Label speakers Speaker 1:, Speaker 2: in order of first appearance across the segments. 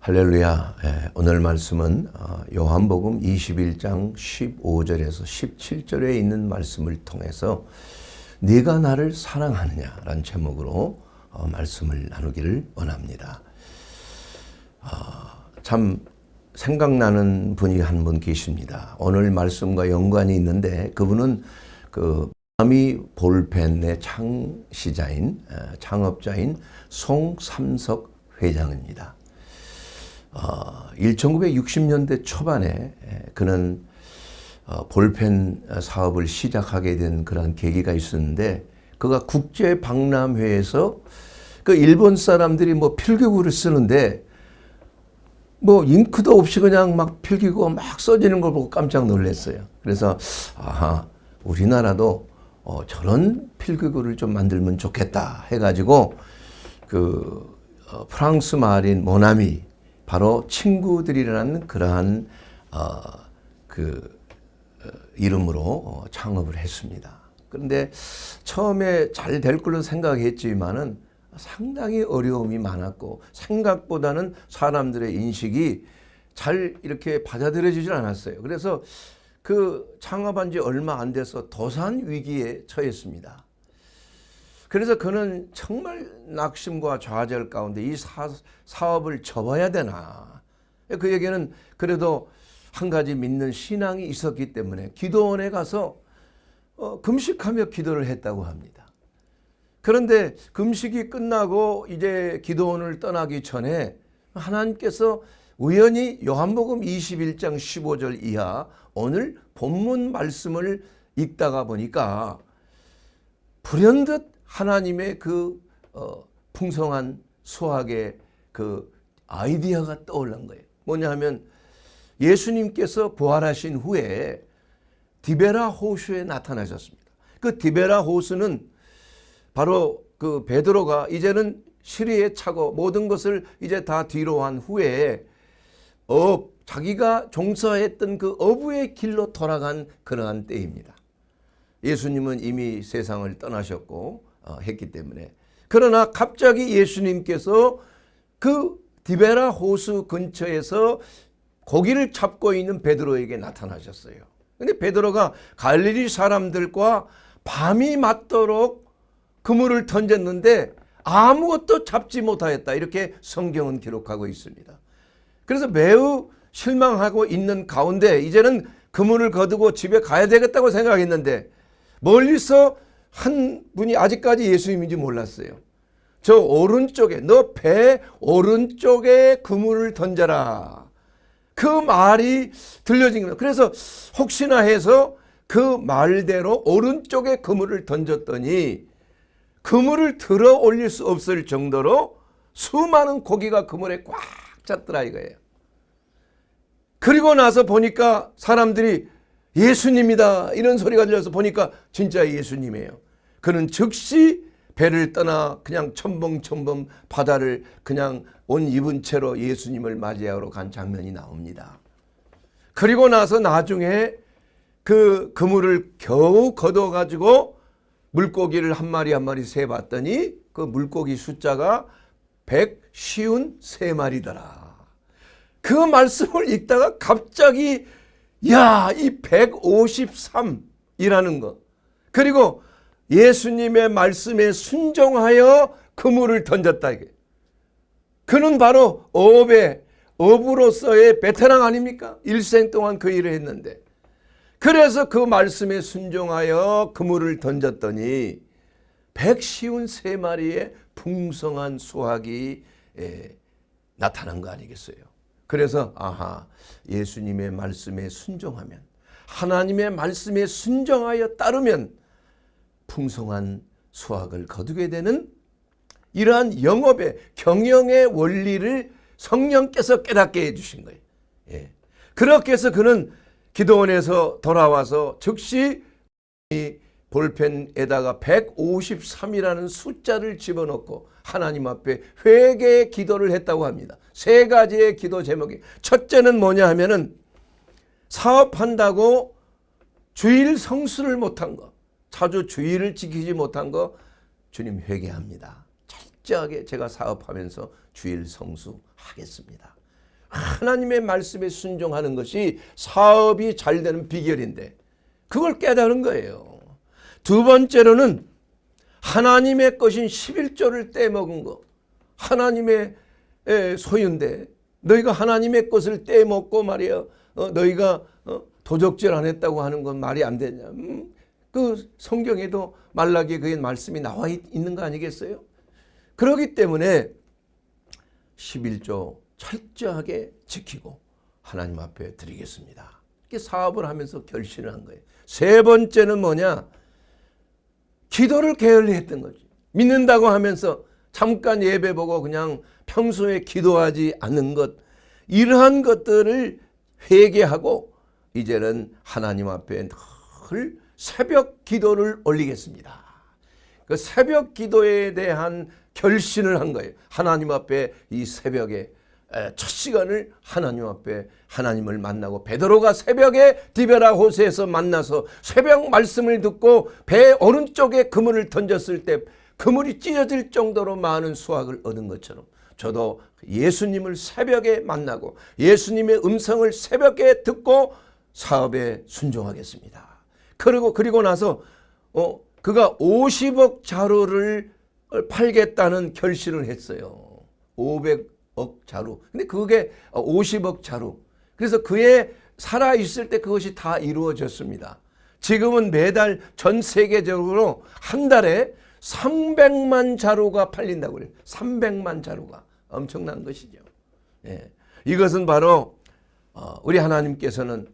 Speaker 1: 할렐루야. 오늘 말씀은 요한복음 21장 15절에서 17절에 있는 말씀을 통해서 네가 나를 사랑하느냐라는 제목으로 말씀을 나누기를 원합니다. 참 생각나는 분이 한 분 계십니다. 오늘 말씀과 연관이 있는데 그분은 그 마미 볼펜의 창업자인 송삼석 회장입니다. 1960년대 초반에 그는 볼펜 사업을 시작하게 된 그런 계기가 있었는데, 그가 국제 박람회에서 그 일본 사람들이 뭐 필기구를 쓰는데 뭐 잉크도 없이 그냥 막 필기구가 막 써지는 걸 보고 깜짝 놀랐어요. 그래서 우리나라도 저런 필기구를 좀 만들면 좋겠다 해가지고 그 프랑스 말인 모나미, 바로 친구들이라는 그러한 이름으로 창업을 했습니다. 그런데 처음에 잘 될 걸로 생각했지만은 상당히 어려움이 많았고, 생각보다는 사람들의 인식이 잘 이렇게 받아들여지질 않았어요. 그래서 그 창업한 지 얼마 안 돼서 도산 위기에 처했습니다. 그래서 그는 정말 낙심과 좌절 가운데 이 사업을 접어야 되나. 그에게는 그래도 한 가지 믿는 신앙이 있었기 때문에 기도원에 가서 금식하며 기도를 했다고 합니다. 그런데 금식이 끝나고 이제 기도원을 떠나기 전에 하나님께서 우연히 요한복음 21장 15절 이하 오늘 본문 말씀을 읽다가 보니까 불현듯 하나님의 그 풍성한 수학의 그 아이디어가 떠올른 거예요. 뭐냐 하면 예수님께서 부활하신 후에 디베라 호수에 나타나셨습니다. 그 디베라 호수는 바로 그 베드로가 이제는 시리에 차고 모든 것을 이제 다 뒤로 한 후에 자기가 종사했던 그 어부의 길로 돌아간 그러한 때입니다. 예수님은 이미 세상을 떠나셨고 했기 때문에. 그러나 갑자기 예수님께서 그 디베라 호수 근처에서 고기를 잡고 있는 베드로에게 나타나셨어요. 근데 베드로가 갈릴리 사람들과 밤이 맞도록 그물을 던졌는데 아무것도 잡지 못하였다, 이렇게 성경은 기록하고 있습니다. 그래서 매우 실망하고 있는 가운데 이제는 그물을 거두고 집에 가야 되겠다고 생각했는데 멀리서 한 분이, 아직까지 예수님인지 몰랐어요. 저 오른쪽에, 너 배 오른쪽에 그물을 던져라, 그 말이 들려진 겁니다. 그래서 혹시나 해서 그 말대로 오른쪽에 그물을 던졌더니 그물을 들어 올릴 수 없을 정도로 수많은 고기가 그물에 꽉 찼더라 이거예요. 그리고 나서 보니까 사람들이 예수님이다 이런 소리가 들려서 보니까 진짜 예수님이에요. 그는 즉시 배를 떠나 그냥 첨벙첨벙 바다를 그냥 옷 입은 채로 예수님을 맞이하러 간 장면이 나옵니다. 그리고 나서 나중에 그 그물을 겨우 걷어가지고 물고기를 한 마리 한 마리 세봤더니 그 물고기 숫자가 153마리더라. 그 말씀을 읽다가 갑자기 이 153이라는 거, 그리고 예수님의 말씀에 순종하여 그물을 던졌다. 그는 바로 어부로서의 베테랑 아닙니까? 일생 동안 그 일을 했는데, 그래서 그 말씀에 순종하여 그물을 던졌더니 153마리의 풍성한 수확이 나타난 거 아니겠어요? 그래서 예수님의 말씀에 순종하면, 하나님의 말씀에 순종하여 따르면 풍성한 수확을 거두게 되는 이러한 영업의 경영의 원리를 성령께서 깨닫게 해주신 거예요. 그렇게 해서 그는 기도원에서 돌아와서 즉시 이 볼펜에다가 153이라는 숫자를 집어넣고 하나님 앞에 회개의 기도를 했다고 합니다. 세 가지의 기도 제목이, 첫째는 뭐냐 하면은 사업한다고 주일 성수를 못한 거, 자주 주일을 지키지 못한 거, 주님 회개합니다. 철저하게 제가 사업하면서 주일 성수하겠습니다. 하나님의 말씀에 순종하는 것이 사업이 잘 되는 비결인데 그걸 깨달은 거예요. 두 번째로는 하나님의 것인 11조를 떼먹은 거. 하나님의 소유인데 너희가 하나님의 것을 떼먹고 말이야. 너희가 도적질 안 했다고 하는 건 말이 안 되냐. 그 성경에도 말라기에 그의 말씀이 나와 있는 거 아니겠어요? 그렇기 때문에 11조 철저하게 지키고 하나님 앞에 드리겠습니다. 이렇게 사업을 하면서 결심을 한 거예요. 세 번째는 뭐냐? 기도를 게을리 했던 거지. 믿는다고 하면서 잠깐 예배 보고 그냥 평소에 기도하지 않는 것, 이러한 것들을 회개하고 이제는 하나님 앞에 늘 새벽 기도를 올리겠습니다. 그 새벽 기도에 대한 결심을 한 거예요. 하나님 앞에 이 새벽에 첫 시간을 하나님 앞에 하나님을 만나고, 베드로가 새벽에 디베라 호수에서 만나서 새벽 말씀을 듣고 배 오른쪽에 그물을 던졌을 때 그물이 찢어질 정도로 많은 수확을 얻은 것처럼 저도 예수님을 새벽에 만나고 예수님의 음성을 새벽에 듣고 사업에 순종하겠습니다. 그리고 나서 그가 50억 자루를 팔겠다는 결심을 했어요. 500억 자루. 근데 그게 50억 자루. 그래서 그의 살아있을 때 그것이 다 이루어졌습니다. 지금은 매달 전 세계적으로 한 달에 300만 자루가 팔린다고 그래요. 300만 자루가. 엄청난 것이죠. 예. 이것은 바로 우리 하나님께서는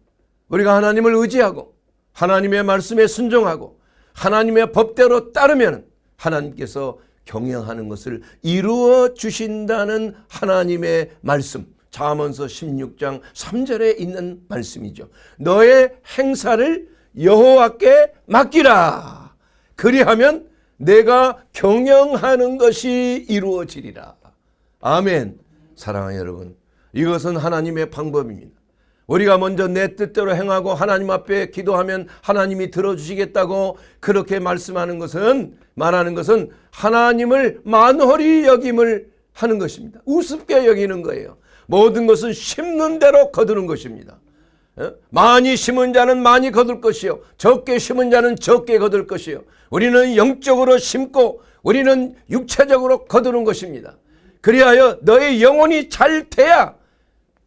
Speaker 1: 우리가 하나님을 의지하고 하나님의 말씀에 순종하고 하나님의 법대로 따르면 하나님께서 경영하는 것을 이루어 주신다는 하나님의 말씀, 잠언서 16장 3절에 있는 말씀이죠. 너의 행사를 여호와께 맡기라. 그리하면 내가 경영하는 것이 이루어지리라. 아멘. 사랑하는 여러분, 이것은 하나님의 방법입니다. 우리가 먼저 내 뜻대로 행하고 하나님 앞에 기도하면 하나님이 들어주시겠다고 그렇게 말하는 것은 하나님을 만홀히 여김을 하는 것입니다. 우습게 여기는 거예요. 모든 것은 심는 대로 거두는 것입니다. 많이 심은 자는 많이 거둘 것이요, 적게 심은 자는 적게 거둘 것이요. 우리는 영적으로 심고 우리는 육체적으로 거두는 것입니다. 그리하여 너의 영혼이 잘 돼야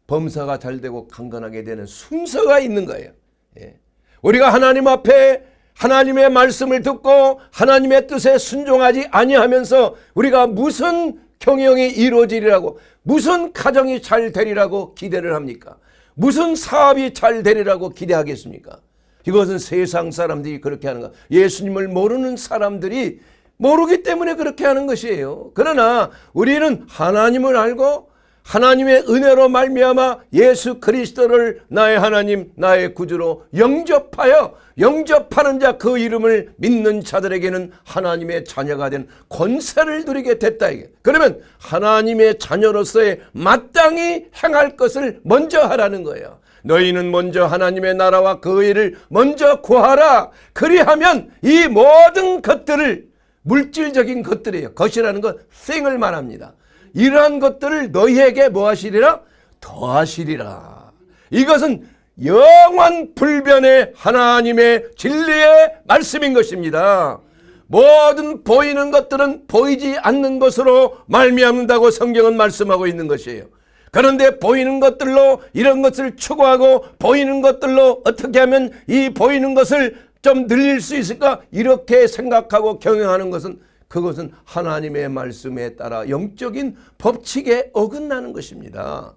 Speaker 1: 범사가 잘 되고 강건하게 되는 순서가 있는 거예요. 예. 우리가 하나님 앞에 하나님의 말씀을 듣고 하나님의 뜻에 순종하지 아니하면서 우리가 무슨 경영이 이루어지리라고, 무슨 가정이 잘 되리라고 기대를 합니까? 무슨 사업이 잘 되리라고 기대하겠습니까? 이것은 세상 사람들이 그렇게 하는 거. 예수님을 모르는 사람들이 모르기 때문에 그렇게 하는 것이에요. 그러나 우리는 하나님을 알고 하나님의 은혜로 말미암아 예수 그리스도를 나의 하나님, 나의 구주로 영접하는 자, 그 이름을 믿는 자들에게는 하나님의 자녀가 된 권세를 누리게 됐다. 이게. 그러면 하나님의 자녀로서의 마땅히 행할 것을 먼저 하라는 거예요. 너희는 먼저 하나님의 나라와 그 일을 먼저 구하라. 그리하면 이 모든 것들을, 물질적인 것들이에요. 것이라는 건 thing을 말합니다. 이러한 것들을 너희에게 뭐 하시리라? 더하시리라. 이것은 영원 불변의 하나님의 진리의 말씀인 것입니다. 모든 보이는 것들은 보이지 않는 것으로 말미암는다고 성경은 말씀하고 있는 것이에요. 그런데 보이는 것들로 이런 것을 추구하고 보이는 것들로 어떻게 하면 이 보이는 것을 좀 늘릴 수 있을까? 이렇게 생각하고 경영하는 것은, 그것은 하나님의 말씀에 따라 영적인 법칙에 어긋나는 것입니다.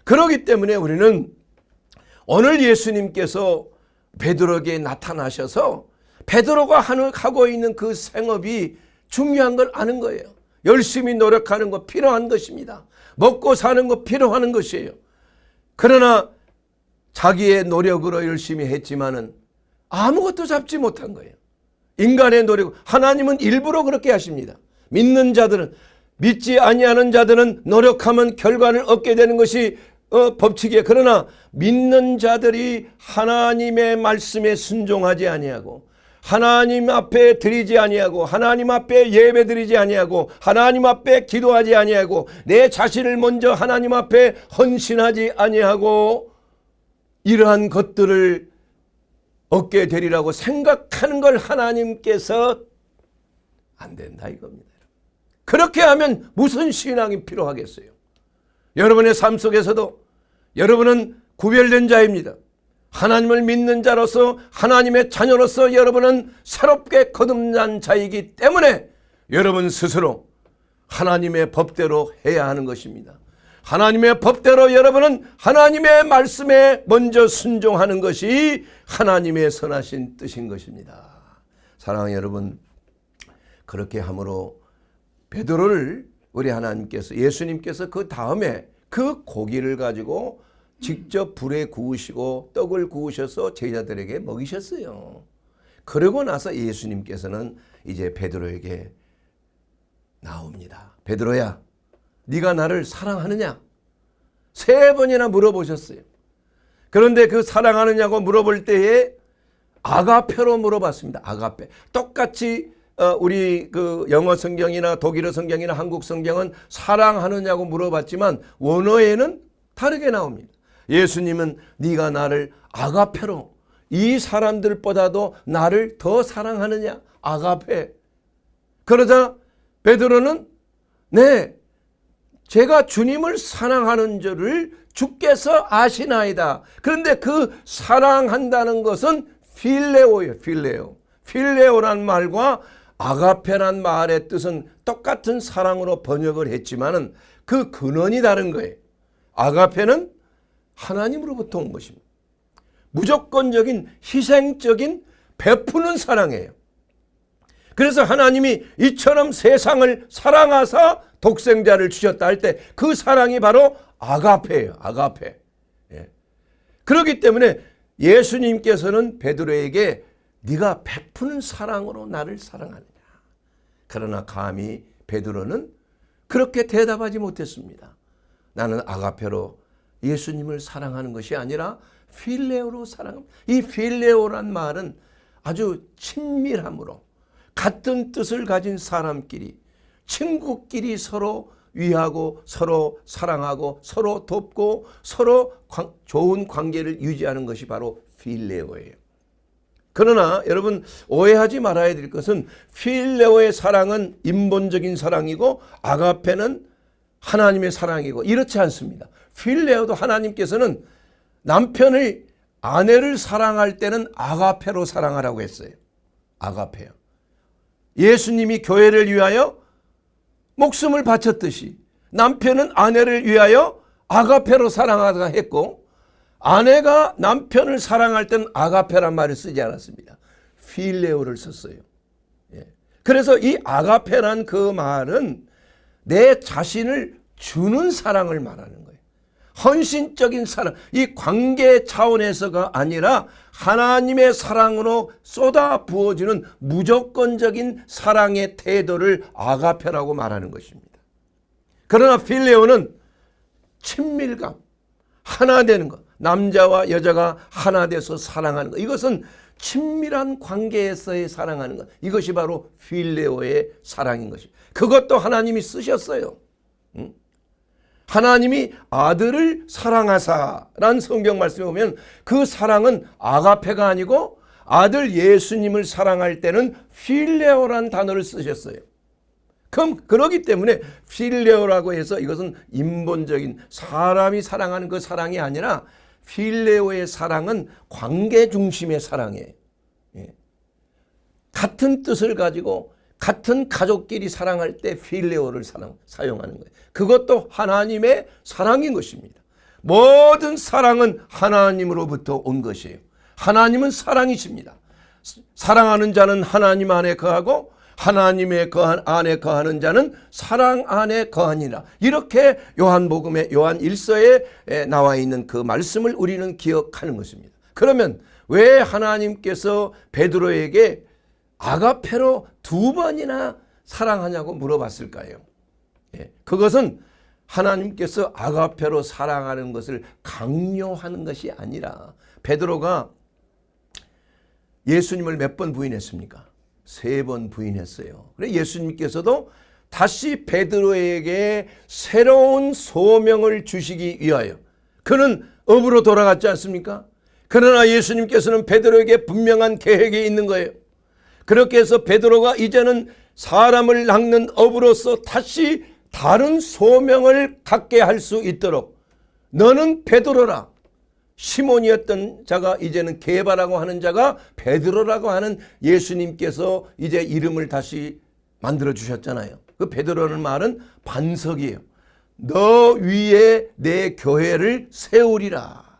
Speaker 1: 그렇기 때문에 우리는 오늘 예수님께서 베드로에게 나타나셔서 베드로가 하고 있는 그 생업이 중요한 걸 아는 거예요. 열심히 노력하는 거 필요한 것입니다. 먹고 사는 거 필요한 것이에요. 그러나 자기의 노력으로 열심히 했지만은 아무것도 잡지 못한 거예요. 인간의 노력, 하나님은 일부러 그렇게 하십니다. 믿는 자들은, 믿지 아니하는 자들은 노력하면 결과를 얻게 되는 것이 법칙이에요. 그러나 믿는 자들이 하나님의 말씀에 순종하지 아니하고 하나님 앞에 드리지 아니하고 하나님 앞에 예배 드리지 아니하고 하나님 앞에 기도하지 아니하고 내 자신을 먼저 하나님 앞에 헌신하지 아니하고 이러한 것들을 얻게 되리라고 생각하는 걸 하나님께서 안 된다 이겁니다. 그렇게 하면 무슨 신앙이 필요하겠어요? 여러분의 삶 속에서도 여러분은 구별된 자입니다. 하나님을 믿는 자로서 하나님의 자녀로서 여러분은 새롭게 거듭난 자이기 때문에 여러분 스스로 하나님의 법대로 해야 하는 것입니다. 하나님의 법대로 여러분은 하나님의 말씀에 먼저 순종하는 것이 하나님의 선하신 뜻인 것입니다. 사랑하는 여러분, 그렇게 함으로 베드로를 우리 하나님께서 예수님께서 그 다음에 그 고기를 가지고 직접 불에 구우시고 떡을 구우셔서 제자들에게 먹이셨어요. 그러고 나서 예수님께서는 이제 베드로에게 나옵니다. 베드로야, 네가 나를 사랑하느냐? 3번이나 물어보셨어요. 그런데 그 사랑하느냐고 물어볼 때에 아가페로 물어봤습니다. 아가페. 똑같이 우리 그 영어 성경이나 독일어 성경이나 한국 성경은 사랑하느냐고 물어봤지만 원어에는 다르게 나옵니다. 예수님은 네가 나를 아가페로, 이 사람들보다도 나를 더 사랑하느냐? 아가페. 그러자 베드로는 네, 제가 주님을 사랑하는 줄을 주께서 아시나이다. 그런데 그 사랑한다는 것은 필레오예요. 필레오. 필레오란 말과 아가페란 말의 뜻은 똑같은 사랑으로 번역을 했지만은 그 근원이 다른 거예요. 아가페는 하나님으로부터 온 것입니다. 무조건적인 희생적인 베푸는 사랑이에요. 그래서 하나님이 이처럼 세상을 사랑하사 독생자를 주셨다 할 때 그 사랑이 바로 아가페예요. 아가페. 예. 그렇기 때문에 예수님께서는 베드로에게 네가 베푸는 사랑으로 나를 사랑하느냐. 그러나 감히 베드로는 그렇게 대답하지 못했습니다. 나는 아가페로 예수님을 사랑하는 것이 아니라 필레오로 사랑합니다. 이 필레오란 말은 아주 친밀함으로 같은 뜻을 가진 사람끼리 친구끼리 서로 위하고 서로 사랑하고 서로 돕고 서로 좋은 관계를 유지하는 것이 바로 필레오예요. 그러나 여러분 오해하지 말아야 될 것은 필레오의 사랑은 인본적인 사랑이고 아가페는 하나님의 사랑이고 이렇지 않습니다. 필레오도 하나님께서는 남편의 아내를 사랑할 때는 아가페로 사랑하라고 했어요. 아가페요. 예수님이 교회를 위하여 목숨을 바쳤듯이 남편은 아내를 위하여 아가페로 사랑하다 했고 아내가 남편을 사랑할 때는 아가페란 말을 쓰지 않았습니다. 필레오를 썼어요. 그래서 이 아가페란 그 말은 내 자신을 주는 사랑을 말하는 거예요. 헌신적인 사랑, 이 관계 차원에서가 아니라 하나님의 사랑으로 쏟아 부어주는 무조건적인 사랑의 태도를 아가페라고 말하는 것입니다. 그러나 필레오는 친밀감, 하나 되는 것, 남자와 여자가 하나 돼서 사랑하는 것, 이것은 친밀한 관계에서의 사랑하는 것, 이것이 바로 필레오의 사랑인 것입니다. 그것도 하나님이 쓰셨어요. 하나님이 아들을 사랑하사라는 성경 말씀에 보면 그 사랑은 아가페가 아니고 아들 예수님을 사랑할 때는 필레오란 단어를 쓰셨어요. 그렇기 때문에 필레오라고 해서 이것은 인본적인 사람이 사랑하는 그 사랑이 아니라 필레오의 사랑은 관계 중심의 사랑이에요. 같은 뜻을 가지고 같은 가족끼리 사랑할 때 필레오를 사용하는 거예요. 그것도 하나님의 사랑인 것입니다. 모든 사랑은 하나님으로부터 온 것이에요. 하나님은 사랑이십니다. 사랑하는 자는 하나님 안에 거하고 하나님의 안에 거하는 자는 사랑 안에 거하니라. 이렇게 요한복음의 요한 1서에 나와 있는 그 말씀을 우리는 기억하는 것입니다. 그러면 왜 하나님께서 베드로에게 아가페로 2번이나 사랑하냐고 물어봤을까요? 그것은 하나님께서 아가페로 사랑하는 것을 강요하는 것이 아니라 베드로가 예수님을 몇 번 부인했습니까? 3번 부인했어요. 그래 예수님께서도 다시 베드로에게 새로운 소명을 주시기 위하여 그는 업으로 돌아갔지 않습니까? 그러나 예수님께서는 베드로에게 분명한 계획이 있는 거예요. 그렇게 해서 베드로가 이제는 사람을 낚는 업으로서 다시 다른 소명을 갖게 할 수 있도록 너는 베드로라. 시몬이었던 자가 이제는 게바라고 하는 자가 베드로라고 하는 예수님께서 이제 이름을 다시 만들어 주셨잖아요. 그 베드로라는 말은 반석이에요. 너 위에 내 교회를 세우리라.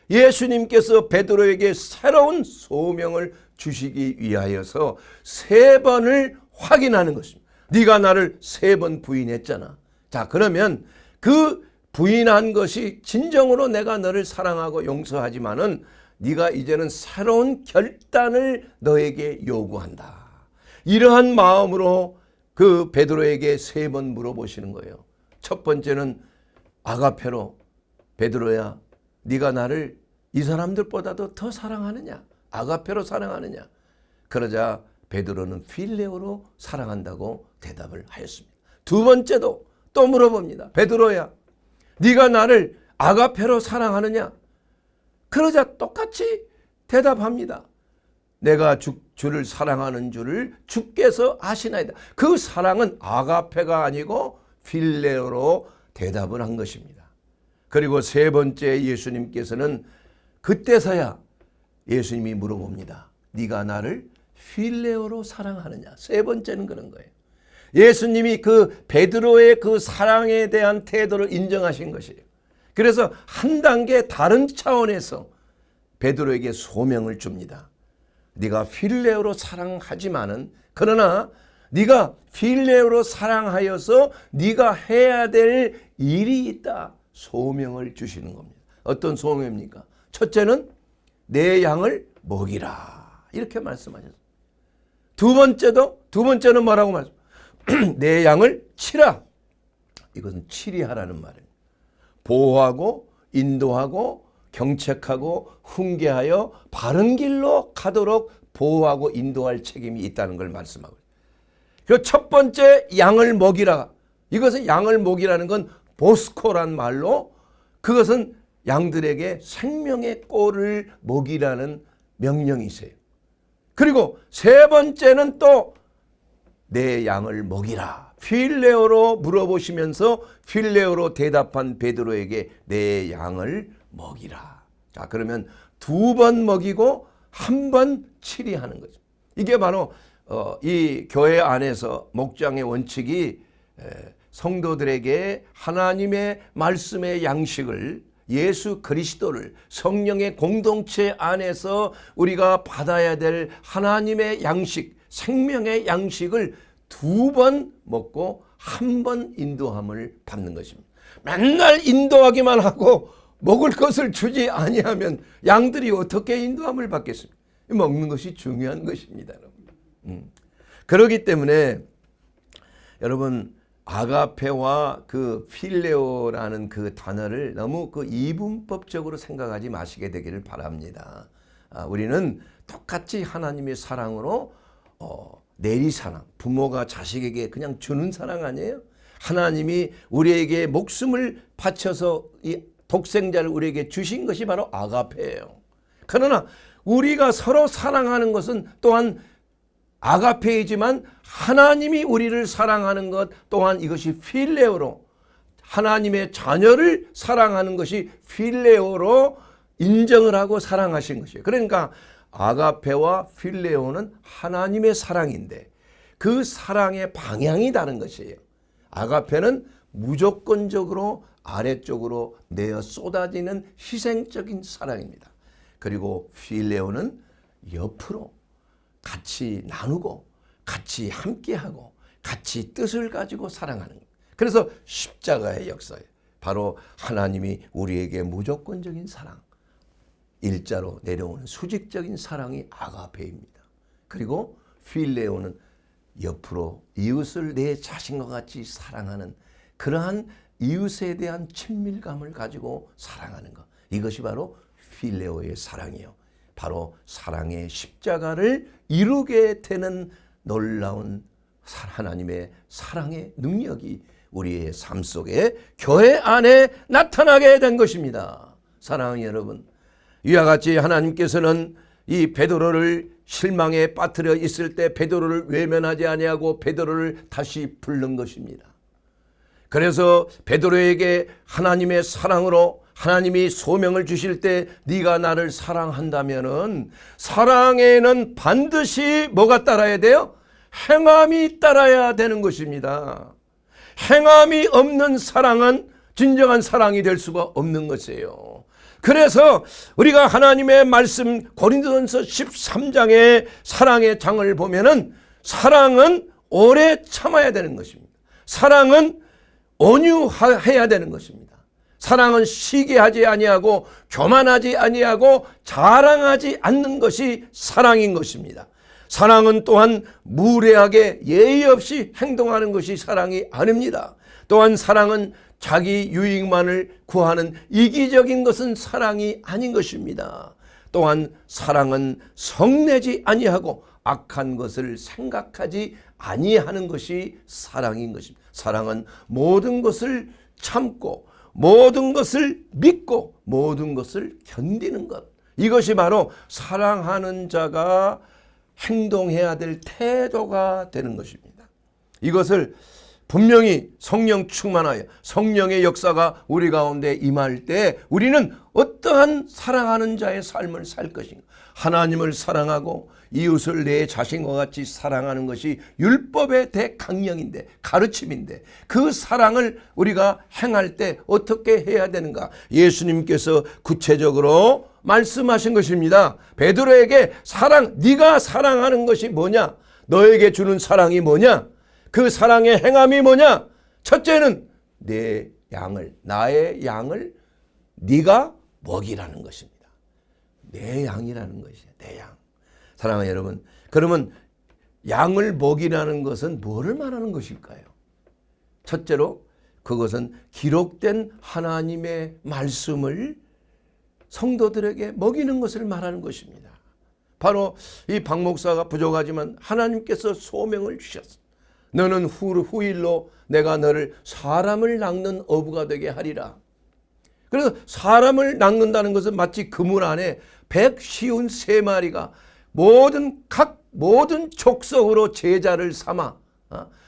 Speaker 1: 예수님께서 베드로에게 새로운 소명을 주시기 위하여서 3번을 확인하는 것입니다. 네가 나를 3번 부인했잖아. 자, 그러면 그 부인한 것이 진정으로 내가 너를 사랑하고 용서하지만은 네가 이제는 새로운 결단을 너에게 요구한다. 이러한 마음으로 그 베드로에게 3번 물어보시는 거예요. 첫 번째는 아가페로, 베드로야 네가 나를 이 사람들보다도 더 사랑하느냐? 아가페로 사랑하느냐? 그러자 베드로는 필레오로 사랑한다고 대답을 하였습니다. 두 번째도 또 물어봅니다. 베드로야 네가 나를 아가페로 사랑하느냐? 그러자 똑같이 대답합니다. 내가 주를 사랑하는 줄을 주께서 아시나이다. 그 사랑은 아가페가 아니고 필레오로 대답을 한 것입니다. 그리고 3번째 예수님께서는 그때서야 예수님이 물어봅니다. 네가 나를 필레오로 사랑하느냐? 3번째는 그런 거예요. 예수님이 그 베드로의 그 사랑에 대한 태도를 인정하신 것이에요. 그래서 한 단계 다른 차원에서 베드로에게 소명을 줍니다. 네가 필레오로 사랑하지만은 그러나 네가 필레오로 사랑하여서 네가 해야 될 일이 있다. 소명을 주시는 겁니다. 어떤 소명입니까? 첫째는 내 양을 먹이라. 이렇게 말씀하셨어요. 두 번째는 뭐라고 말씀하셨어요? 내 양을 치라. 이것은 치리하라는 말이에요. 보호하고 인도하고 경책하고 훈계하여 바른 길로 가도록 보호하고 인도할 책임이 있다는 걸 말씀하고 있어요. 그 첫 번째 양을 먹이라. 이것은 양을 먹이라는 건 보스코란 말로 그것은 양들에게 생명의 꼴을 먹이라는 명령이 있어요. 그리고 3번째는 또 내 양을 먹이라. 필레오로 물어보시면서 필레오로 대답한 베드로에게 내 양을 먹이라. 자, 그러면 2번 먹이고 1번 치리하는 거죠. 이게 바로 이 교회 안에서 목장의 원칙이 성도들에게 하나님의 말씀의 양식을 예수 그리스도를 성령의 공동체 안에서 우리가 받아야 될 하나님의 양식, 생명의 양식을 2번 먹고 1번 인도함을 받는 것입니다. 맨날 인도하기만 하고 먹을 것을 주지 아니하면 양들이 어떻게 인도함을 받겠습니까? 먹는 것이 중요한 것입니다. 그렇기 때문에 여러분 아가페와 그 필레오라는 그 단어를 너무 그 이분법적으로 생각하지 마시게 되기를 바랍니다. 우리는 똑같이 하나님의 사랑으로 내리사랑, 부모가 자식에게 그냥 주는 사랑 아니에요? 하나님이 우리에게 목숨을 바쳐서 이 독생자를 우리에게 주신 것이 바로 아가페예요. 그러나 우리가 서로 사랑하는 것은 또한 아가페이지만 하나님이 우리를 사랑하는 것 또한 이것이 필레오로 하나님의 자녀를 사랑하는 것이 필레오로 인정을 하고 사랑하신 것이에요. 그러니까 아가페와 필레오는 하나님의 사랑인데 그 사랑의 방향이 다른 것이에요. 아가페는 무조건적으로 아래쪽으로 내어 쏟아지는 희생적인 사랑입니다. 그리고 필레오는 옆으로 같이 나누고 같이 함께하고 같이 뜻을 가지고 사랑하는 거예요. 그래서 십자가의 역사예요. 바로 하나님이 우리에게 무조건적인 사랑, 일자로 내려오는 수직적인 사랑이 아가페입니다. 그리고 필레오는 옆으로 이웃을 내 자신과 같이 사랑하는 그러한 이웃에 대한 친밀감을 가지고 사랑하는 것. 이것이 바로 필레오의 사랑이요. 바로 사랑의 십자가를 이루게 되는 놀라운 하나님의 사랑의 능력이 우리의 삶 속에 교회 안에 나타나게 된 것입니다. 사랑하는 여러분, 이와 같이 하나님께서는 이 베드로를 실망에 빠뜨려 있을 때 베드로를 외면하지 아니하고 베드로를 다시 부른 것입니다. 그래서 베드로에게 하나님의 사랑으로 하나님이 소명을 주실 때 네가 나를 사랑한다면은 사랑에는 반드시 뭐가 따라야 돼요? 행함이 따라야 되는 것입니다. 행함이 없는 사랑은 진정한 사랑이 될 수가 없는 것이에요. 그래서 우리가 하나님의 말씀 고린도전서 13장의 사랑의 장을 보면은 사랑은 오래 참아야 되는 것입니다. 사랑은 온유해야 되는 것입니다. 사랑은 시기하지 아니하고 교만하지 아니하고 자랑하지 않는 것이 사랑인 것입니다. 사랑은 또한 무례하게 예의 없이 행동하는 것이 사랑이 아닙니다. 또한 사랑은 자기 유익만을 구하는 이기적인 것은 사랑이 아닌 것입니다. 또한 사랑은 성내지 아니하고 악한 것을 생각하지 아니하는 것이 사랑인 것입니다. 사랑은 모든 것을 참고 모든 것을 믿고 모든 것을 견디는 것, 이것이 바로 사랑하는 자가 행동해야 될 태도가 되는 것입니다. 이것을 분명히 성령 충만하여 성령의 역사가 우리 가운데 임할 때 우리는 어떠한 사랑하는 자의 삶을 살 것인가? 하나님을 사랑하고 이웃을 내 자신과 같이 사랑하는 것이 율법의 대강령인데, 가르침인데, 그 사랑을 우리가 행할 때 어떻게 해야 되는가? 예수님께서 구체적으로 말씀하신 것입니다. 베드로에게 네가 사랑하는 것이 뭐냐? 너에게 주는 사랑이 뭐냐? 그 사랑의 행함이 뭐냐? 첫째는 나의 양을 네가 먹이라는 것입니다. 내 양이라는 것이에요. 내 양. 사랑하는 여러분, 그러면 양을 먹이라는 것은 뭐를 말하는 것일까요? 첫째로 그것은 기록된 하나님의 말씀을 성도들에게 먹이는 것을 말하는 것입니다. 바로 이 박 목사가 부족하지만 하나님께서 소명을 주셨습니다. 너는 후일로 내가 너를 사람을 낚는 어부가 되게 하리라. 그래서 사람을 낚는다는 것은 마치 그물 안에 153마리가 모든 족속으로 제자를 삼아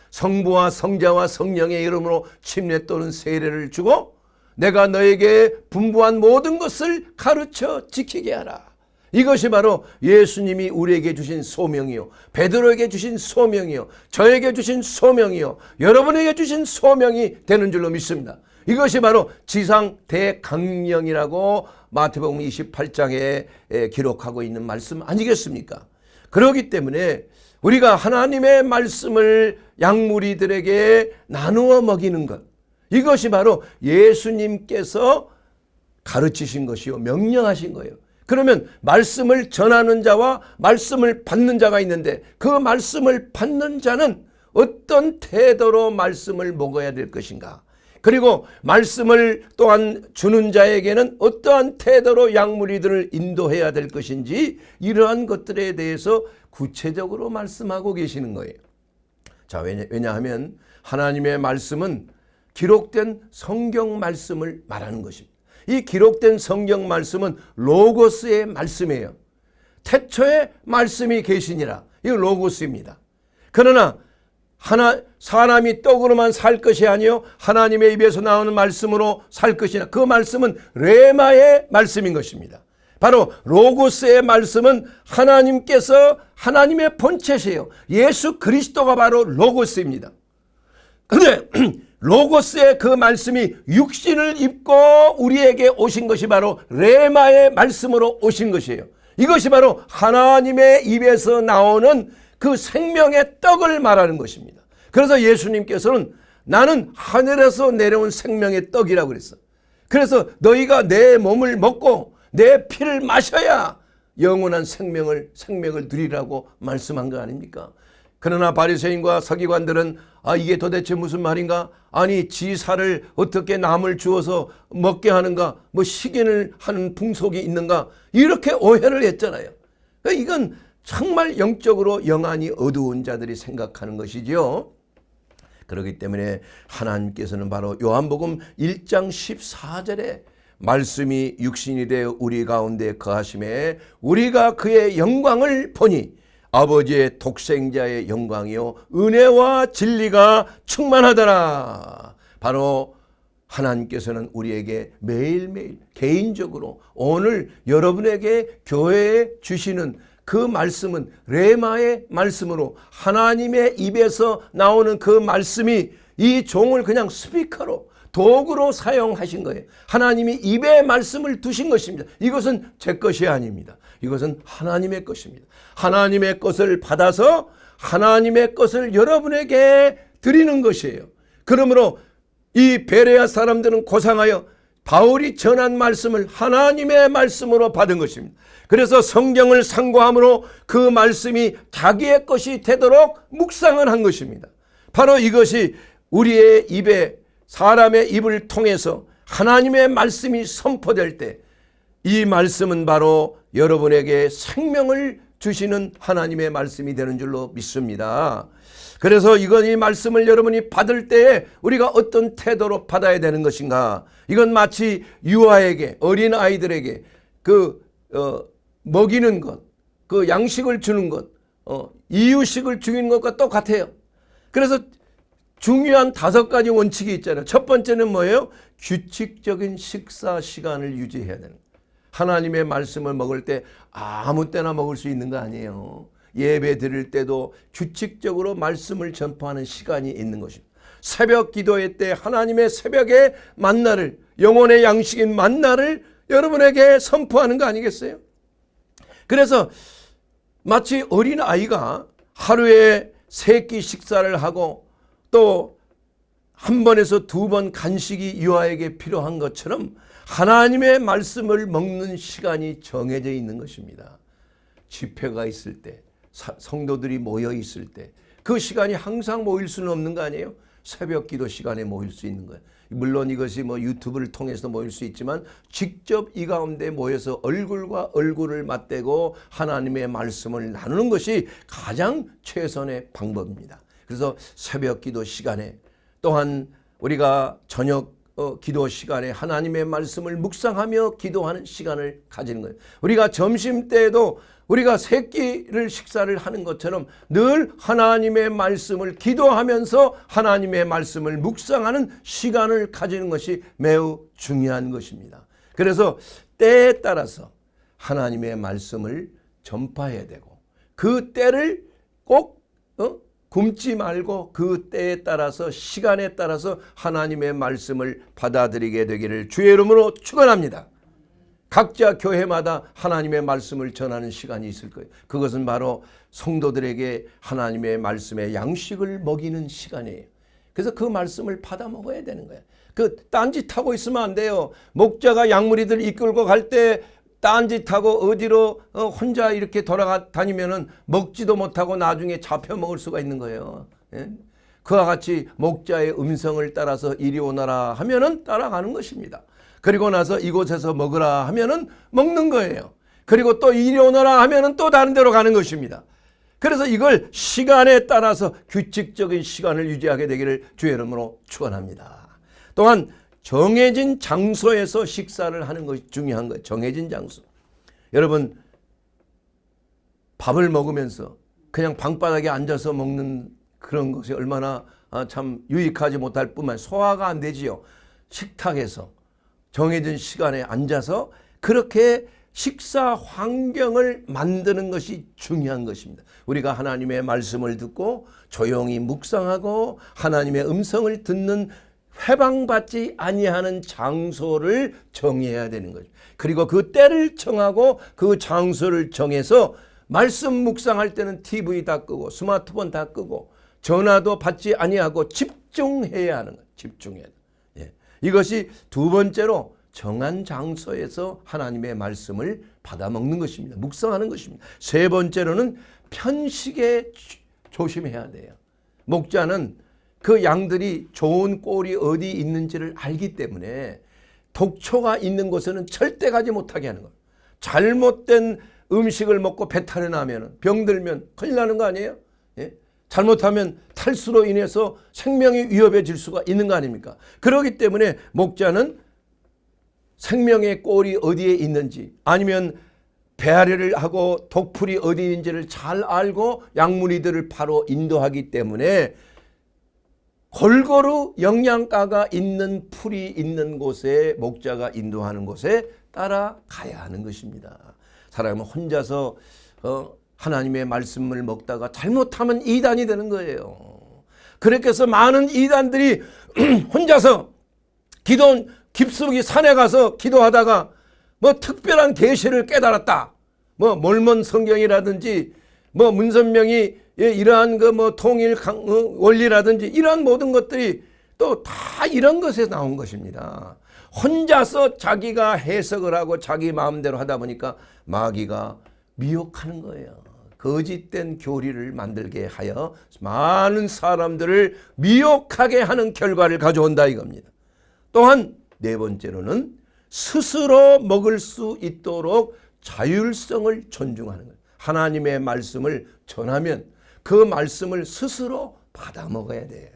Speaker 1: 성부와 성자와 성령의 이름으로 침례 또는 세례를 주고 내가 너에게 분부한 모든 것을 가르쳐 지키게 하라. 이것이 바로 예수님이 우리에게 주신 소명이요, 베드로에게 주신 소명이요, 저에게 주신 소명이요, 여러분에게 주신 소명이 되는 줄로 믿습니다. 이것이 바로 지상 대강령이라고 마태복음 28장에 기록하고 있는 말씀 아니겠습니까? 그렇기 때문에 우리가 하나님의 말씀을 양무리들에게 나누어 먹이는 것, 이것이 바로 예수님께서 가르치신 것이요, 명령하신 거예요. 그러면 말씀을 전하는 자와 말씀을 받는 자가 있는데 그 말씀을 받는 자는 어떤 태도로 말씀을 먹어야 될 것인가? 그리고 말씀을 또한 주는 자에게는 어떠한 태도로 양무리들을 인도해야 될 것인지 이러한 것들에 대해서 구체적으로 말씀하고 계시는 거예요. 자, 왜냐하면 하나님의 말씀은 기록된 성경 말씀을 말하는 것입니다. 이 기록된 성경 말씀은 로고스의 말씀이에요. 태초에 말씀이 계시니라. 이거 로고스입니다. 그러나 사람이 떡으로만 살 것이 아니요 하나님의 입에서 나오는 말씀으로 살 것이나 그 말씀은 레마의 말씀인 것입니다. 바로 로고스의 말씀은 하나님께서 하나님의 본체시에요. 예수 그리스도가 바로 로고스입니다. 그런데 로고스의 그 말씀이 육신을 입고 우리에게 오신 것이 바로 레마의 말씀으로 오신 것이에요. 이것이 바로 하나님의 입에서 나오는 그 생명의 떡을 말하는 것입니다. 그래서 예수님께서는 나는 하늘에서 내려온 생명의 떡이라고 그랬어요. 그래서 너희가 내 몸을 먹고 내 피를 마셔야 영원한 생명을 누리라고 말씀한 거 아닙니까? 그러나 바리새인과 서기관들은 이게 도대체 무슨 말인가? 아니 지사를 어떻게 남을 주어서 먹게 하는가? 뭐 식인을 하는 풍속이 있는가? 이렇게 오해를 했잖아요. 그러니까 이건 정말 영적으로 영안이 어두운 자들이 생각하는 것이지요. 그렇기 때문에 하나님께서는 바로 요한복음 1장 14절에 말씀이 육신이 되어 우리 가운데 거하심에 우리가 그의 영광을 보니 아버지의 독생자의 영광이요 은혜와 진리가 충만하더라. 바로 하나님께서는 우리에게 매일매일 개인적으로 오늘 여러분에게 교회에 주시는 그 말씀은 레마의 말씀으로 하나님의 입에서 나오는 그 말씀이 이 종을 그냥 스피커로 도구로 사용하신 거예요. 하나님이 입에 말씀을 두신 것입니다. 이것은 제 것이 아닙니다. 이것은 하나님의 것입니다. 하나님의 것을 받아서 하나님의 것을 여러분에게 드리는 것이에요. 그러므로 이 베레아 사람들은 고상하여 바울이 전한 말씀을 하나님의 말씀으로 받은 것입니다. 그래서 성경을 상고함으로 그 말씀이 자기의 것이 되도록 묵상을 한 것입니다. 바로 이것이 우리의 입에 사람의 입을 통해서 하나님의 말씀이 선포될 때 이 말씀은 바로 여러분에게 생명을 주시는 하나님의 말씀이 되는 줄로 믿습니다. 그래서 이 말씀을 여러분이 받을 때에 우리가 어떤 태도로 받아야 되는 것인가? 이건 마치 유아에게, 어린 아이들에게 먹이는 것, 그 양식을 주는 것, 이유식을 주는 것과 똑같아요. 그래서 중요한 5가지 원칙이 있잖아요. 첫 번째는 뭐예요? 규칙적인 식사 시간을 유지해야 되는 거예요. 하나님의 말씀을 먹을 때 아무 때나 먹을 수 있는 거 아니에요. 예배 드릴 때도 규칙적으로 말씀을 전파하는 시간이 있는 것입니다. 새벽 기도회 때 하나님의 새벽의 만나를, 영혼의 양식인 만나를 여러분에게 선포하는 거 아니겠어요? 그래서 마치 어린아이가 하루에 3끼 식사를 하고 또 한 번에서 2번 간식이 유아에게 필요한 것처럼 하나님의 말씀을 먹는 시간이 정해져 있는 것입니다. 집회가 있을 때, 성도들이 모여 있을 때 그 시간이 항상 모일 수는 없는 거 아니에요? 새벽 기도 시간에 모일 수 있는 거예요. 물론 이것이 유튜브를 통해서 모일 수 있지만 직접 이 가운데 모여서 얼굴과 얼굴을 맞대고 하나님의 말씀을 나누는 것이 가장 최선의 방법입니다. 그래서 새벽 기도 시간에 또한 우리가 저녁 기도 시간에 하나님의 말씀을 묵상하며 기도하는 시간을 가지는 거예요. 우리가 점심 때에도 우리가 3끼를 식사를 하는 것처럼 늘 하나님의 말씀을 기도하면서 하나님의 말씀을 묵상하는 시간을 가지는 것이 매우 중요한 것입니다. 그래서 때에 따라서 하나님의 말씀을 전파해야 되고 그 때를 꼭 굶지 말고 그 때에 따라서 시간에 따라서 하나님의 말씀을 받아들이게 되기를 주의 이름으로 축원합니다. 각자 교회마다 하나님의 말씀을 전하는 시간이 있을 거예요. 그것은 바로 성도들에게 하나님의 말씀의 양식을 먹이는 시간이에요. 그래서 그 말씀을 받아 먹어야 되는 거예요. 딴짓하고 있으면 안 돼요. 목자가 양무리들 이끌고 갈 때 딴짓하고 어디로 혼자 이렇게 돌아다니면은 먹지도 못하고 나중에 잡혀 먹을 수가 있는 거예요. 예? 그와 같이 목자의 음성을 따라서 이리 오너라 하면은 따라가는 것입니다. 그리고 나서 이곳에서 먹으라 하면은 먹는 거예요. 그리고 또 이리 오너라 하면은 또 다른 데로 가는 것입니다. 그래서 이걸 시간에 따라서 규칙적인 시간을 유지하게 되기를 주의 이름으로 축원합니다. 또한 정해진 장소에서 식사를 하는 것이 중요한 거예요. 정해진 장소. 여러분 밥을 먹으면서 그냥 방바닥에 앉아서 먹는 그런 것이 얼마나 참 유익하지 못할 뿐만 소화가 안 되지요. 식탁에서 정해진 시간에 앉아서 그렇게 식사 환경을 만드는 것이 중요한 것입니다. 우리가 하나님의 말씀을 듣고 조용히 묵상하고 하나님의 음성을 듣는 해방받지 아니하는 장소를 정해야 되는 거죠. 그리고 그 때를 정하고 그 장소를 정해서 말씀 묵상할 때는 TV 다 끄고 스마트폰 다 끄고 전화도 받지 아니하고 집중해야 하는 거예요. 집중해야 돼요. 예. 이것이 2번째로 정한 장소에서 하나님의 말씀을 받아 먹는 것입니다. 묵상하는 것입니다. 3번째로는 편식에 조심해야 돼요. 목자는 그 양들이 좋은 꼴이 어디 있는지를 알기 때문에 독초가 있는 곳에는 절대 가지 못하게 하는 거예요. 잘못된 음식을 먹고 배탈이 나면 병들면 큰일 나는 거 아니에요? 예? 잘못하면 탈수로 인해서 생명이 위협해질 수가 있는 거 아닙니까? 그렇기 때문에 목자는 생명의 꼴이 어디에 있는지 아니면 배앓이를 하고 독풀이 어디 있는지를 잘 알고 양무리들을 바로 인도하기 때문에 골고루 영양가가 있는 풀이 있는 곳에 목자가 인도하는 곳에 따라가야 하는 것입니다. 사람은 혼자서 하나님의 말씀을 먹다가 잘못하면 이단이 되는 거예요. 그렇게 해서 많은 이단들이 혼자서 깊숙이 산에 가서 기도하다가 뭐 특별한 계시를 깨달았다. 뭐 몰몬 성경이라든지 뭐 문선명이 이러한 그 뭐 통일 원리라든지 이러한 모든 것들이 또 다 이런 것에 나온 것입니다. 혼자서 자기가 해석을 하고 자기 마음대로 하다 보니까 마귀가 미혹하는 거예요. 거짓된 교리를 만들게 하여 많은 사람들을 미혹하게 하는 결과를 가져온다 이겁니다. 또한 네 번째로는 스스로 먹을 수 있도록 자율성을 존중하는 거예요. 하나님의 말씀을 전하면 그 말씀을 스스로 받아 먹어야 돼요.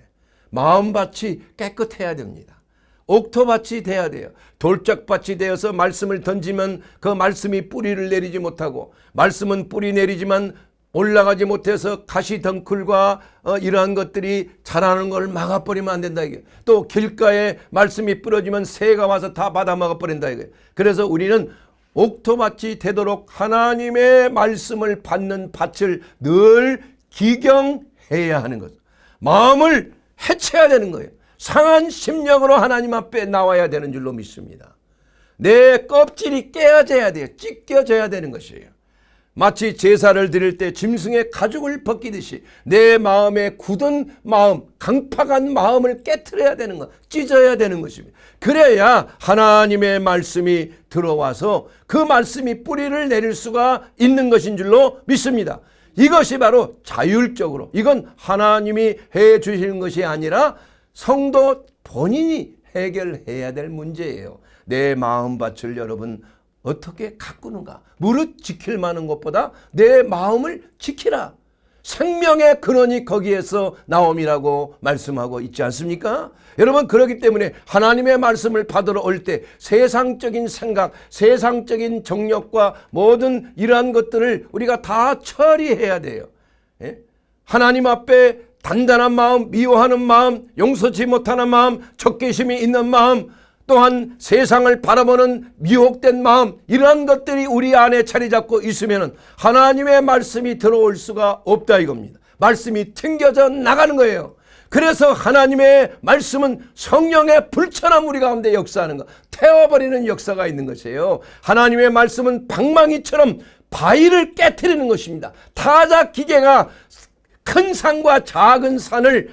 Speaker 1: 마음밭이 깨끗해야 됩니다. 옥토밭이 돼야 돼요. 돌짝밭이 되어서 말씀을 던지면 그 말씀이 뿌리를 내리지 못하고 말씀은 뿌리 내리지만 올라가지 못해서 가시덩굴과 이러한 것들이 자라는 걸 막아버리면 안 된다 이게. 또 길가에 말씀이 뿌려지면 새가 와서 다 받아 먹어버린다 이게. 그래서 우리는 옥토밭이 되도록 하나님의 말씀을 받는 밭을 늘 기경해야 하는 것. 마음을 해쳐야 되는 거예요. 상한 심령으로 하나님 앞에 나와야 되는 줄로 믿습니다. 내 껍질이 깨어져야 돼요. 찢겨져야 되는 것이에요. 마치 제사를 드릴 때 짐승의 가죽을 벗기듯이 내 마음에 굳은 마음, 강팍한 마음을 깨트려야 되는 것, 찢어야 되는 것입니다. 그래야 하나님의 말씀이 들어와서 그 말씀이 뿌리를 내릴 수가 있는 것인 줄로 믿습니다. 이것이 바로 자율적으로, 이건 하나님이 해 주시는 것이 아니라 성도 본인이 해결해야 될 문제예요. 내 마음밭을 여러분 어떻게 가꾸는가? 무릇 지킬 만한 것보다 내 마음을 지키라. 생명의 근원이 거기에서 나옴이라고 말씀하고 있지 않습니까? 여러분, 그렇기 때문에 하나님의 말씀을 받으러 올 때 세상적인 생각, 세상적인 정욕과 모든 이러한 것들을 우리가 다 처리해야 돼요. 예? 하나님 앞에 단단한 마음, 미워하는 마음, 용서치 못하는 마음, 적개심이 있는 마음, 또한 세상을 바라보는 미혹된 마음, 이러한 것들이 우리 안에 자리 잡고 있으면 하나님의 말씀이 들어올 수가 없다 이겁니다. 말씀이 튕겨져 나가는 거예요. 그래서 하나님의 말씀은 성령의 불처럼 우리 가운데 역사하는 것, 태워버리는 역사가 있는 것이에요. 하나님의 말씀은 방망이처럼 바위를 깨트리는 것입니다. 타작 기계가 큰 산과 작은 산을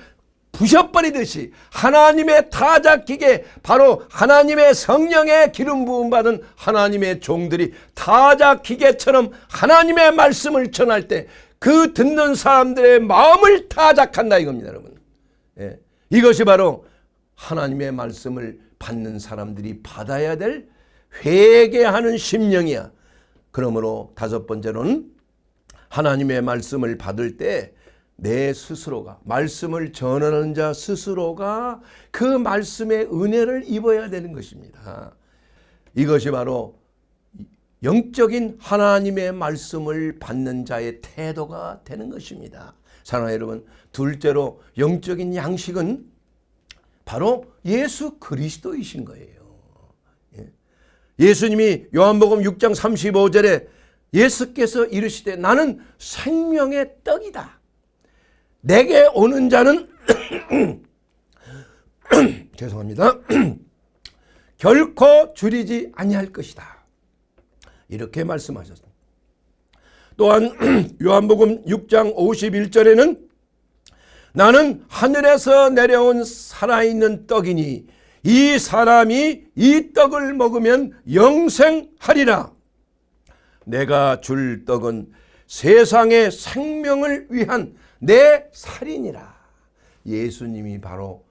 Speaker 1: 부셔버리듯이 하나님의 타작기계, 바로 하나님의 성령의 기름 부음 받은 하나님의 종들이 타작기계처럼 하나님의 말씀을 전할 때 그 듣는 사람들의 마음을 타작한다 이겁니다, 여러분. 예. 이것이 바로 하나님의 말씀을 받는 사람들이 받아야 될 회개하는 심령이야. 그러므로 다섯 번째로는 하나님의 말씀을 받을 때 내 스스로가, 말씀을 전하는 자 스스로가 그 말씀의 은혜를 입어야 되는 것입니다. 이것이 바로 영적인 하나님의 말씀을 받는 자의 태도가 되는 것입니다. 사랑하는 여러분, 둘째로 영적인 양식은 바로 예수 그리스도이신 거예요. 예수님이 요한복음 6장 35절에 예수께서 이르시되 나는 생명의 떡이다. 내게 오는 자는 죄송합니다. 결코 줄이지 아니할 것이다. 이렇게 말씀하셨습니다. 또한 요한복음 6장 51절에는 나는 하늘에서 내려온 살아있는 떡이니 이 사람이 이 떡을 먹으면 영생하리라. 내가 줄 떡은 세상의 생명을 위한 내 살이니라. 예수님이 바로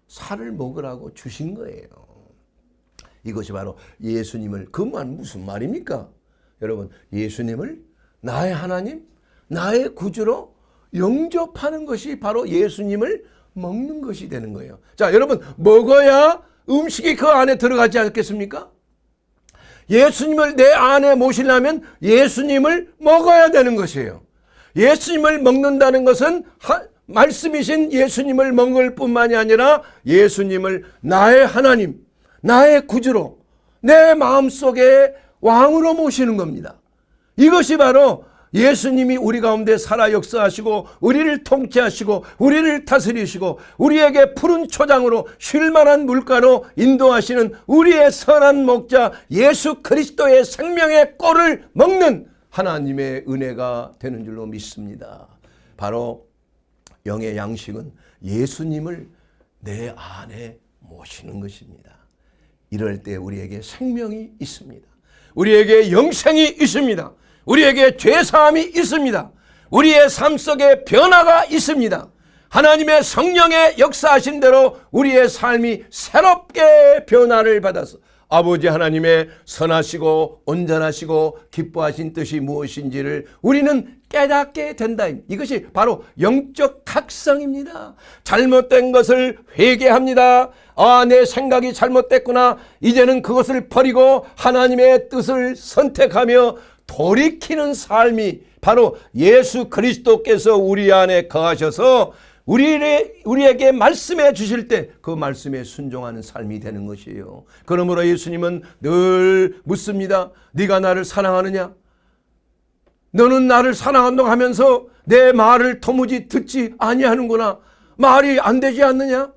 Speaker 1: 살을 먹으라고 주신 거예요. 이것이 바로 예수님을, 그 말 무슨 말입니까? 여러분, 예수님을 나의 하나님, 나의 구주로 영접하는 것이 바로 예수님을 먹는 것이 되는 거예요. 자, 여러분, 먹어야 음식이 그 안에 들어가지 않겠습니까? 예수님을 내 안에 모시려면 예수님을 먹어야 되는 것이에요. 예수님을 먹는다는 것은 말씀이신 예수님을 먹을 뿐만이 아니라 예수님을 나의 하나님, 나의 구주로, 내 마음속에 왕으로 모시는 겁니다. 이것이 바로 예수님이 우리 가운데 살아 역사하시고 우리를 통치하시고 우리를 다스리시고 우리에게 푸른 초장으로 쉴만한 물가로 인도하시는 우리의 선한 목자 예수 그리스도의 생명의 꼴을 먹는 하나님의 은혜가 되는 줄로 믿습니다. 바로 영의 양식은 예수님을 내 안에 모시는 것입니다. 이럴 때 우리에게 생명이 있습니다. 우리에게 영생이 있습니다. 우리에게 죄사함이 있습니다. 우리의 삶 속에 변화가 있습니다. 하나님의 성령의 역사하신 대로 우리의 삶이 새롭게 변화를 받아서 아버지 하나님의 선하시고 온전하시고 기뻐하신 뜻이 무엇인지를 우리는 깨닫게 된다. 이것이 바로 영적 각성입니다. 잘못된 것을 회개합니다. 내 생각이 잘못됐구나. 이제는 그것을 버리고 하나님의 뜻을 선택하며 돌이키는 삶이 바로 예수 그리스도께서 우리 안에 거하셔서 우리에게 말씀해 주실 때 그 말씀에 순종하는 삶이 되는 것이에요. 그러므로 예수님은 늘 묻습니다. 네가 나를 사랑하느냐? 너는 나를 사랑한다고 하면서 내 말을 도무지 듣지 아니하는구나. 말이 안 되지 않느냐?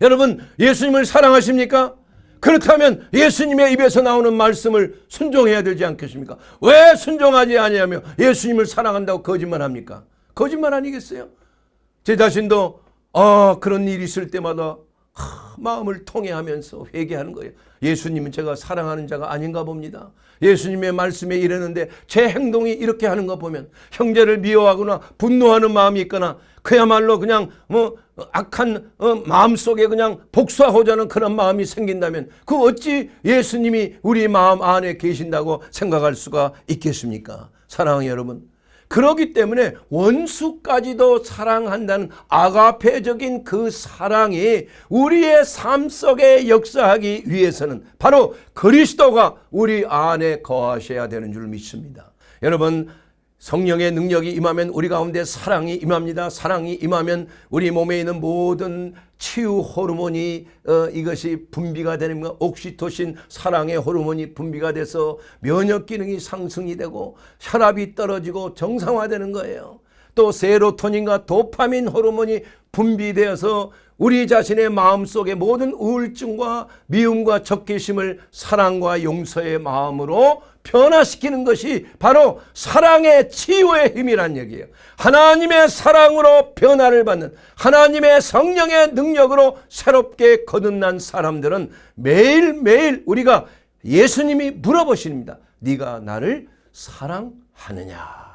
Speaker 1: 여러분, 예수님을 사랑하십니까? 그렇다면 예수님의 입에서 나오는 말씀을 순종해야 되지 않겠습니까? 왜 순종하지 아니하며 예수님을 사랑한다고 거짓말합니까? 거짓말 아니겠어요? 제 자신도 그런 일이 있을 때마다 마음을 통회하면서 회개하는 거예요. 예수님은 제가 사랑하는 자가 아닌가 봅니다. 예수님의 말씀에 이르는데 제 행동이 이렇게 하는 거 보면 형제를 미워하거나 분노하는 마음이 있거나 그야말로 그냥 악한 마음속에 그냥 복수하고자 하는 그런 마음이 생긴다면 그 어찌 예수님이 우리 마음 안에 계신다고 생각할 수가 있겠습니까? 사랑하는 여러분, 그렇기 때문에 원수까지도 사랑한다는 아가페적인 그 사랑이 우리의 삶 속에 역사하기 위해서는 바로 그리스도가 우리 안에 거하셔야 되는 줄 믿습니다. 여러분, 성령의 능력이 임하면 우리 가운데 사랑이 임합니다. 사랑이 임하면 우리 몸에 있는 모든 치유 호르몬이 이것이 분비가 되는 거, 옥시토신 사랑의 호르몬이 분비가 돼서 면역 기능이 상승이 되고 혈압이 떨어지고 정상화되는 거예요. 또 세로토닌과 도파민 호르몬이 분비되어서 우리 자신의 마음속의 모든 우울증과 미움과 적개심을 사랑과 용서의 마음으로 변화시키는 것이 바로 사랑의 치유의 힘이란 얘기예요. 하나님의 사랑으로 변화를 받는 하나님의 성령의 능력으로 새롭게 거듭난 사람들은 매일매일 우리가 예수님이 물어보십니다. 네가 나를 사랑하느냐?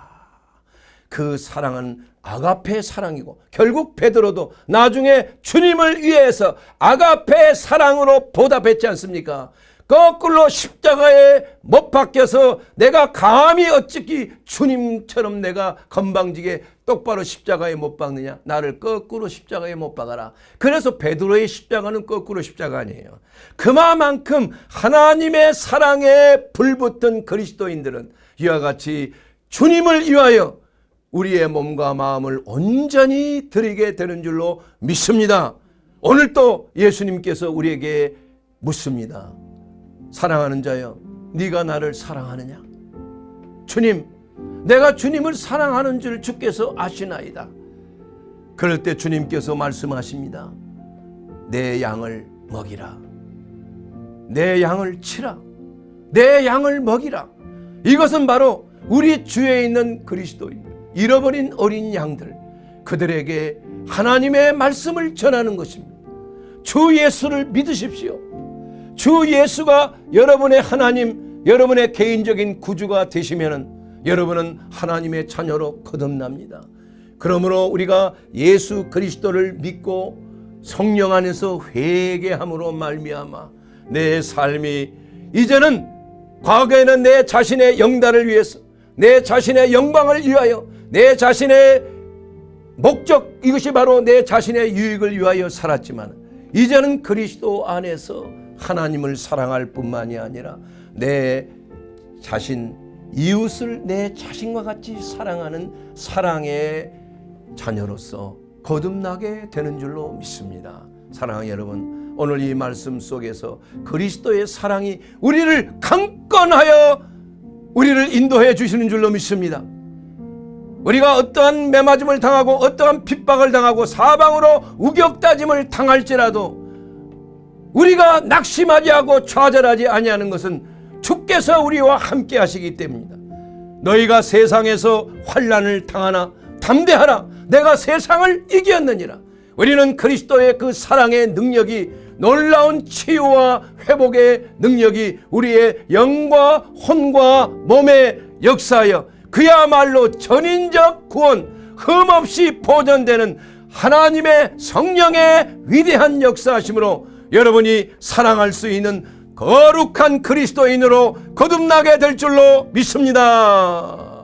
Speaker 1: 그 사랑은 아가페 사랑이고 결국 베드로도 나중에 주님을 위해서 아가페 사랑으로 보답했지 않습니까? 거꾸로 십자가에 못 박혀서 내가 감히 어찌 주님처럼 내가 건방지게 똑바로 십자가에 못 박느냐? 나를 거꾸로 십자가에 못 박아라. 그래서 베드로의 십자가는 거꾸로 십자가 아니에요. 그만큼 하나님의 사랑에 불붙은 그리스도인들은 이와 같이 주님을 위하여 우리의 몸과 마음을 온전히 드리게 되는 줄로 믿습니다. 오늘 또 예수님께서 우리에게 묻습니다. 사랑하는 자여, 네가 나를 사랑하느냐? 주님, 내가 주님을 사랑하는 줄 주께서 아시나이다. 그럴 때 주님께서 말씀하십니다. 내 양을 먹이라. 내 양을 치라. 내 양을 먹이라. 이것은 바로 우리 주에 있는 그리스도입니다. 잃어버린 어린 양들, 그들에게 하나님의 말씀을 전하는 것입니다. 주 예수를 믿으십시오. 주 예수가 여러분의 하나님, 여러분의 개인적인 구주가 되시면은 여러분은 하나님의 자녀로 거듭납니다. 그러므로 우리가 예수 그리스도를 믿고 성령 안에서 회개함으로 말미암아 내 삶이 이제는, 과거에는 내 자신의 영달을 위해서, 내 자신의 영광을 위하여, 내 자신의 목적, 이것이 바로 내 자신의 유익을 위하여 살았지만 이제는 그리스도 안에서 하나님을 사랑할 뿐만이 아니라 내 자신, 이웃을 내 자신과 같이 사랑하는 사랑의 자녀로서 거듭나게 되는 줄로 믿습니다. 사랑하는 여러분, 오늘 이 말씀 속에서 그리스도의 사랑이 우리를 강건하여 우리를 인도해 주시는 줄로 믿습니다. 우리가 어떠한 매맞음을 당하고 어떠한 핍박을 당하고 사방으로 우격다짐을 당할지라도 우리가 낙심하지 하고 좌절하지 아니하는 것은 주께서 우리와 함께 하시기 때문입니다. 너희가 세상에서 환난을 당하나 담대하라, 내가 세상을 이겼느니라. 우리는 그리스도의 그 사랑의 능력이, 놀라운 치유와 회복의 능력이 우리의 영과 혼과 몸에 역사하여 그야말로 전인적 구원, 흠없이 보존되는 하나님의 성령의 위대한 역사하심으로 여러분이 사랑할 수 있는 거룩한 그리스도인으로 거듭나게 될 줄로 믿습니다.